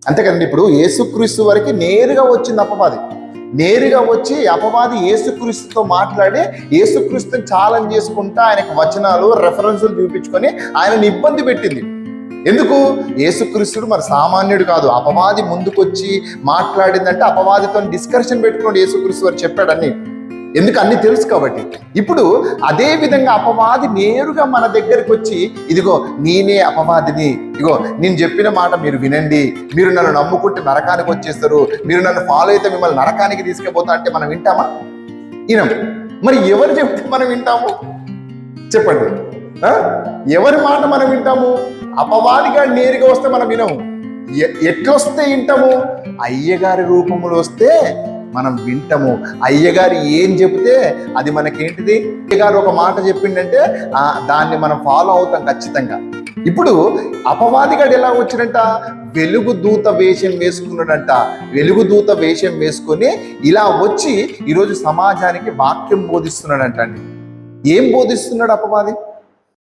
అంతే కదండి. ఇప్పుడు యేసుక్రీస్తు వరకు నేరుగా వచ్చింది అపవాది. నేరుగా వచ్చి అపవాది యేసుక్రీస్తుతో మాట్లాడి యేసుక్రీస్తుని ఛాలెంజ్ చేసుకుంటా ఆయనకు వచనాలు రెఫరెన్సులు చూపించుకొని ఆయనను ఇబ్బంది పెట్టింది. ఎందుకు? యేసుక్రీస్తుడు మరి సామాన్యుడు కాదు. అపవాది ముందుకొచ్చి మాట్లాడిందంటే అపవాదితో డిస్కషన్ పెట్టుకోండి యేసుక్రీస్తు వారు చెప్పాడని. ఎందుకు? అన్ని తెలుసు కాబట్టి. ఇప్పుడు అదే విధంగా అపవాది నేరుగా మన దగ్గరికి వచ్చి, ఇదిగో నేనే అపవాదిని, ఇదిగో నేను చెప్పిన మాట మీరు వినండి, మీరు నన్ను నమ్ముకుంటే నరకానికి వచ్చేస్తారు, మీరు నన్ను ఫాలో అయితే మిమ్మల్ని నరకానికి తీసుకుపోతా అంటే మనం వింటామా? వినం. మరి ఎవరు చెప్తే మనం వింటాము చెప్పండి? ఎవరి మాట మనం వింటాము? అపవాదిగా నేరుగా వస్తే మనం వినము. ఎట్లొస్తే వింటాము? అయ్యగారి రూపంలో వస్తే మనం వింటాము. అయ్యగారు ఏం చెబితే అది మనకేంటిది? అయ్యగారు ఒక మాట చెప్పిండంటే దాన్ని మనం ఫాలో అవుతాం ఖచ్చితంగా. ఇప్పుడు అపవాదిగాడు ఎలా వచ్చినంట? వెలుగు దూత వేషం వేసుకున్నాడంట. వెలుగు దూత వేషం వేసుకొని ఇలా వచ్చి ఈరోజు సమాజానికి వాక్యం బోధిస్తున్నాడంట అండి. ఏం బోధిస్తున్నాడు అపవాది?